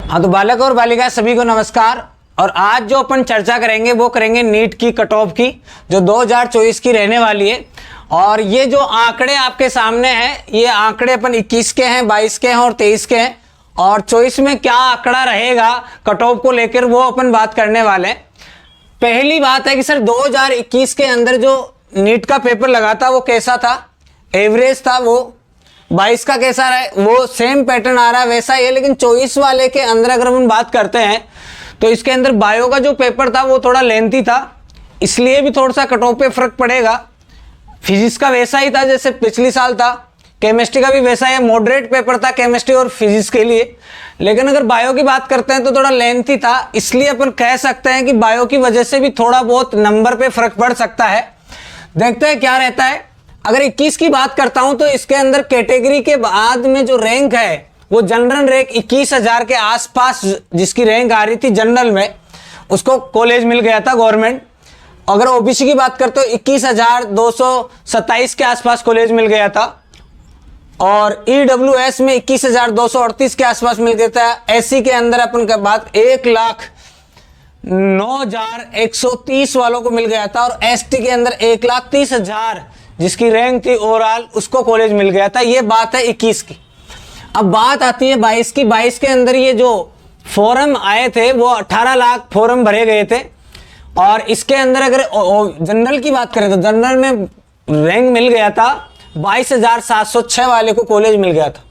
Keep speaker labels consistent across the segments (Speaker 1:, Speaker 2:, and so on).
Speaker 1: हाँ, तो बालक और बालिका सभी को नमस्कार। और आज जो अपन चर्चा करेंगे वो करेंगे नीट की कट ऑफ की, जो 2024 की रहने वाली है। और ये जो आंकड़े आपके सामने हैं, ये आंकड़े अपन 21 के हैं, 22 के हैं और 23 के हैं। और 24 में क्या आंकड़ा रहेगा कट ऑफ को लेकर, वो अपन बात करने वाले हैं। पहली बात है कि सर 2021 के अंदर जो नीट का पेपर लगा था वो कैसा था, एवरेज था वो। 22 का कैसा रहा, वो सेम पैटर्न आ रहा है वैसा ही है। लेकिन 24 वाले के अंदर अगर हम बात करते हैं तो इसके अंदर बायो का जो पेपर था वो थोड़ा लेंथी था, इसलिए भी थोड़ा सा कट ऑफ पे फर्क पड़ेगा। फिजिक्स का वैसा ही था जैसे पिछली साल था, केमिस्ट्री का भी वैसा ही मॉडरेट पेपर था केमिस्ट्री और फिजिक्स के लिए। लेकिन अगर बायो की बात करते हैं तो थोड़ा लेंथी था, इसलिए अपन कह सकते हैं कि बायो की वजह से भी थोड़ा बहुत नंबर पे फर्क पड़ सकता है। देखते हैं क्या रहता है। अगर 21 की बात करता हूं तो इसके अंदर कैटेगरी के बाद में जो रैंक है वो जनरल रैंक 21,000 के आसपास जिसकी रैंक आ रही थी जनरल में, उसको कॉलेज मिल गया था गवर्नमेंट। अगर ओबीसी की बात करते हो 21,227 के आसपास कॉलेज मिल गया था। और ईडब्ल्यूएस में 21,238 के आसपास मिल गया था। एससी के अंदर अपन का बात 1,09,130 वालों को मिल गया था। और एसटी के अंदर 1,30,000 जिसकी रैंक थी ओवरऑल उसको कॉलेज मिल गया था। ये बात है 21 की। अब बात आती है 22 की। 22 के अंदर ये जो फॉर्म आए थे वो 18 लाख फॉर्म भरे गए थे। और इसके अंदर अगर जनरल की बात करें तो जनरल में रैंक मिल गया था 22,706 वाले को कॉलेज मिल गया था।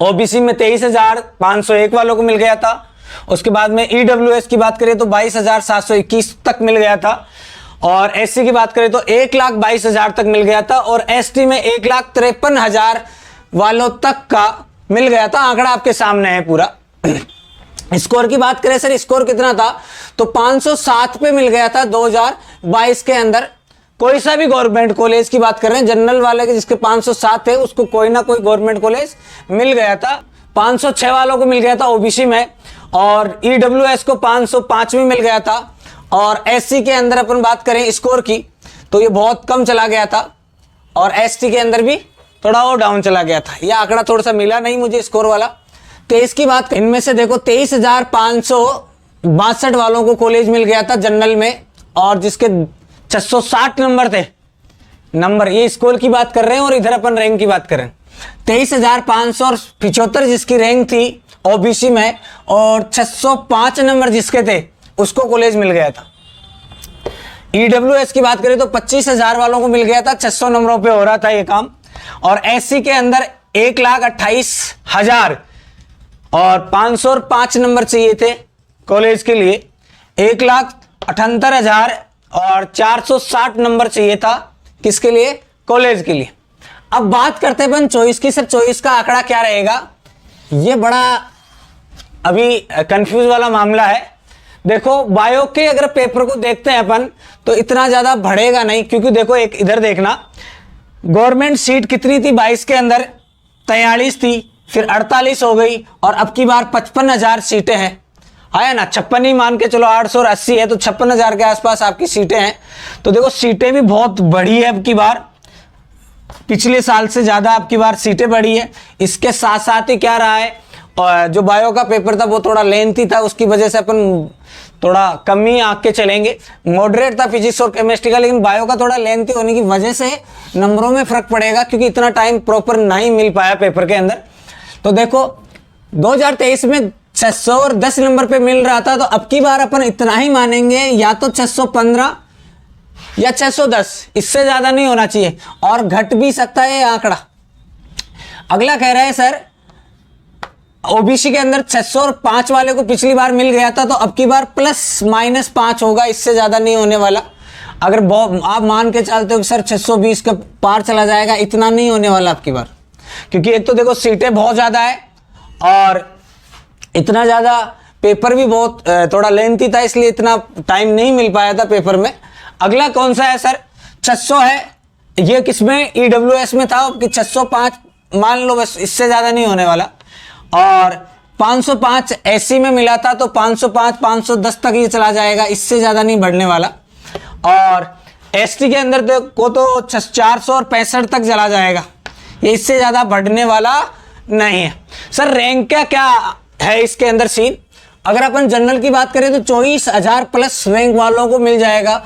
Speaker 1: ओबीसी में 23,501 वालों को मिल गया था। उसके बाद में ईडब्ल्यूएस की बात करें तो 22,721 तक मिल गया था। और एससी की बात करें तो 1,22,000 तक मिल गया था। और एसटी में 1,53,000 वालों तक का मिल गया था। आंकड़ा आपके सामने है पूरा। स्कोर की बात करें सर, स्कोर कितना था तो 507 पे मिल गया था 2022 के अंदर। कोई सा भी गवर्नमेंट कॉलेज की बात कर रहे हैं, जनरल वाले के जिसके 507 है उसको कोई ना कोई गवर्नमेंट कॉलेज मिल गया था। 506 वालों को मिल गया था ओबीसी में। और ईडब्ल्यूएस को 505 में मिल गया था। और एससी के अंदर अपन बात करें स्कोर की तो ये बहुत कम चला गया था। और एसटी के अंदर भी थोड़ा और डाउन चला गया था। यह आंकड़ा थोड़ा सा मिला नहीं मुझे स्कोर वाला। 23 की बात, इनमें से देखो 23,562 वालों को कॉलेज मिल गया था जनरल में। और जिसके 660 नंबर थे, नंबर ये स्कोर की बात कर रहे हैं और इधर अपन रैंक की बात कर रहे हैं। 23,575 जिसकी रैंक थी ओबीसी में और 605 नंबर जिसके थे उसको कॉलेज मिल गया था। ईडब्ल्यूएस की बात करें तो 25,000 वालों को मिल गया था, 600 नंबरों पे हो रहा था ये काम। और एससी के अंदर 1,28,000 और 505 नंबर चाहिए थे कॉलेज के लिए। 1,78,000 और 460 नंबर चाहिए था किसके लिए, कॉलेज के लिए। अब बात करते हैं अपन 24 की। सर 24 का आंकड़ा क्या रहेगा, ये बड़ा अभी कंफ्यूज वाला मामला है। देखो बायो के अगर पेपर को देखते हैं अपन तो इतना ज्यादा बढ़ेगा नहीं, क्योंकि देखो एक इधर देखना, गवर्नमेंट सीट कितनी थी 22 के अंदर, 43 थी, फिर 48 हो गई और अब की बार 55,000 सीटें हैं, है ना। 56 ही मान के चलो, 880 है तो 56,000 के आसपास आपकी सीटें हैं। तो देखो सीटें भी बहुत बढ़ी है अब की बार, पिछले साल से ज्यादा अब की बार सीटें बढ़ी है। इसके साथ साथ ही क्या रहा है, और जो बायो का पेपर था वो थोड़ा लेंथी था, उसकी वजह से अपन थोड़ा कम ही आके चलेंगे। मॉडरेट था फिजिक्स और केमिस्ट्री का, लेकिन बायो का थोड़ा लेंथी होने की वजह से नंबरों में फर्क पड़ेगा, क्योंकि इतना टाइम प्रॉपर नहीं मिल पाया पेपर के अंदर। तो देखो 2023 में 610 नंबर पे मिल रहा था, तो अब की बार अपन इतना ही मानेंगे, या तो 615 या 610, इससे ज्यादा नहीं होना चाहिए। और घट भी सकता है ये आंकड़ा। अगला कह रहा है सर ओबीसी के अंदर 605 वाले को पिछली बार मिल गया था, तो अब की बार ±5 होगा, इससे ज्यादा नहीं होने वाला। अगर आप मान के चलते हो कि सर 620 के पार चला जाएगा, इतना नहीं होने वाला अब की बार, क्योंकि एक तो देखो सीटें बहुत ज्यादा है और इतना ज्यादा पेपर भी बहुत थोड़ा लेंथी था, इसलिए इतना टाइम नहीं मिल पाया था पेपर में। अगला कौन सा है सर, 600 है, ये किसमें, ईडब्ल्यूएस में था कि 605 मान लो, बस इससे ज्यादा नहीं होने वाला। और 505 एससी में मिला था, तो 505 510 तक ये चला जाएगा, इससे ज्यादा नहीं बढ़ने वाला। और एसटी के अंदर को तो 465 तक चला जाएगा, ये इससे ज्यादा बढ़ने वाला नहीं है। सर रैंक क्या क्या है इसके अंदर सीन। अगर अपन जनरल की बात करें तो 24,000 प्लस रैंक वालों को मिल जाएगा।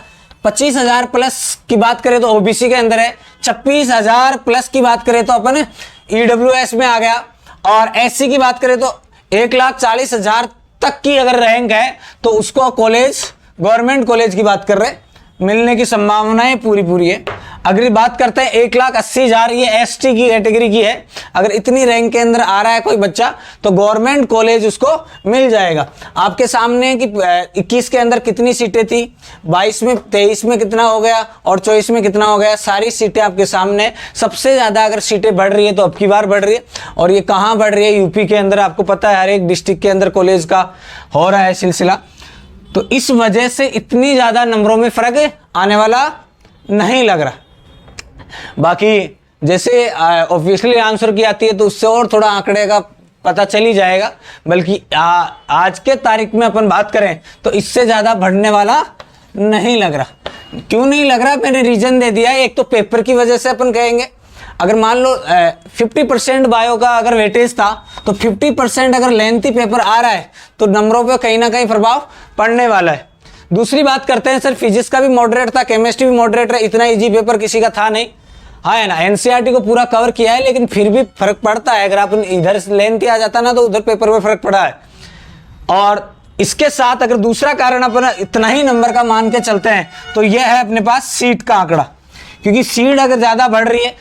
Speaker 1: 25,000 प्लस की बात करें तो ओबीसी के अंदर है। 26,000 प्लस की बात करें तो अपन ईडब्ल्यूएस में आ गया। और एससी की बात करें तो 1,40,000 तक की अगर रैंक है तो उसको कॉलेज, गवर्नमेंट कॉलेज की बात कर रहे हैं, मिलने की संभावनाएं पूरी है। अगर बात करते हैं 1,80,000, ये एसटी की कैटेगरी की है। अगर इतनी रैंक के अंदर आ रहा है कोई बच्चा तो गवर्नमेंट कॉलेज उसको मिल जाएगा। आपके सामने कि 21 के अंदर कितनी सीटें थी, 22 में, 23 में कितना हो गया और 24 में कितना हो गया, सारी सीटें आपके सामने। सबसे ज़्यादा अगर सीटें बढ़ रही है तो अब की बार बढ़ रही है। और ये कहाँ बढ़ रही है, यूपी के अंदर। आपको पता है हर एक डिस्ट्रिक्ट के अंदर कॉलेज का हो रहा है सिलसिला। तो इस वजह से इतनी ज़्यादा नंबरों में फ़र्क आने वाला नहीं लग रहा। बाकी जैसे ऑफिशियली आंसर की आती है तो उससे और थोड़ा आंकड़े का पता चल ही जाएगा। बल्कि आज के तारीख में अपन बात करें तो इससे ज़्यादा बढ़ने वाला नहीं लग रहा। क्यों नहीं लग रहा, मैंने रीज़न दे दिया है। एक तो पेपर की वजह से अपन कहेंगे, अगर मान लो 50% बायो का अगर वेटेज था तो 50% अगर लेंथी पेपर आ रहा है तो नंबरों पे कहीं ना कहीं प्रभाव पड़ने वाला है। दूसरी बात करते हैं, सर फिजिक्स का भी मॉडरेट था, केमिस्ट्री भी मॉडरेट है, इतना इजी पेपर किसी का था नहीं। हाँ है ना, एनसीईआरटी को पूरा कवर किया है, लेकिन फिर भी फर्क पड़ता है। अगर आप इधर लेंथी आ जाता ना तो उधर पेपर में फर्क पड़ा है। और इसके साथ अगर दूसरा कारण अपन इतना ही नंबर का मान के चलते हैं तो यह है अपने पास सीट का आंकड़ा। क्योंकि सीट अगर ज़्यादा बढ़ रही है,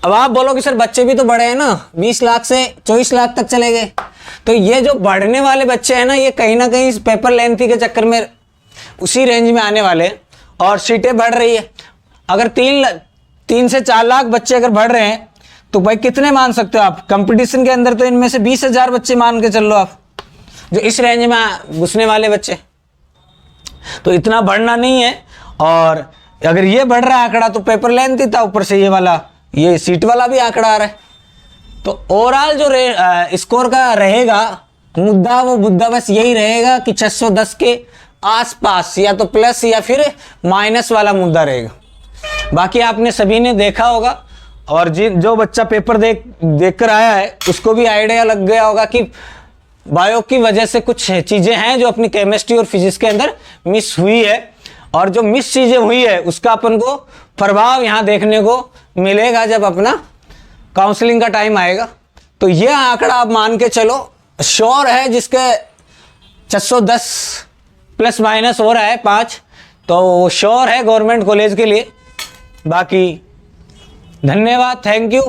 Speaker 1: अब आप बोलोगे सर बच्चे भी तो बढ़े हैं ना, 20 लाख से 24 लाख तक चले गए। तो ये जो बढ़ने वाले बच्चे हैं ना, ये कहीं ना कहीं पेपर लेंथी के चक्कर में उसी रेंज में आने वाले हैं और सीटें बढ़ रही है। अगर 3 से 4 लाख बच्चे अगर बढ़ रहे हैं तो भाई कितने मान सकते हो आप कंपटीशन के अंदर? तो इनमें से 20,000 बच्चे मान के चल लो आप, जो इस रेंज में घुसने वाले बच्चे। तो इतना बढ़ना नहीं है। और अगर ये बढ़ रहा है आंकड़ा तो पेपर लेंथी था, ऊपर से ये वाला, ये सीट वाला भी आंकड़ा आ रहा है। तो ओवरऑल जो स्कोर का रहेगा मुद्दा, वो मुद्दा बस यही रहेगा कि 610 के आसपास, या तो प्लस या फिर माइनस वाला मुद्दा रहेगा। बाकी आपने सभी ने देखा होगा, और जो बच्चा पेपर देख कर आया है उसको भी आइडिया लग गया होगा कि बायो की वजह से कुछ चीज़ें हैं जो अपनी केमिस्ट्री और फिजिक्स के अंदर मिस हुई है। और जो मिस चीज़ें हुई है उसका अपन को प्रभाव यहाँ देखने को मिलेगा जब अपना काउंसलिंग का टाइम आएगा। तो ये आंकड़ा आप मान के चलो, श्योर है जिसके 610 प्लस माइनस हो रहा है 5, तो श्योर है गवर्नमेंट कॉलेज के लिए। बाकी धन्यवाद, थैंक यू।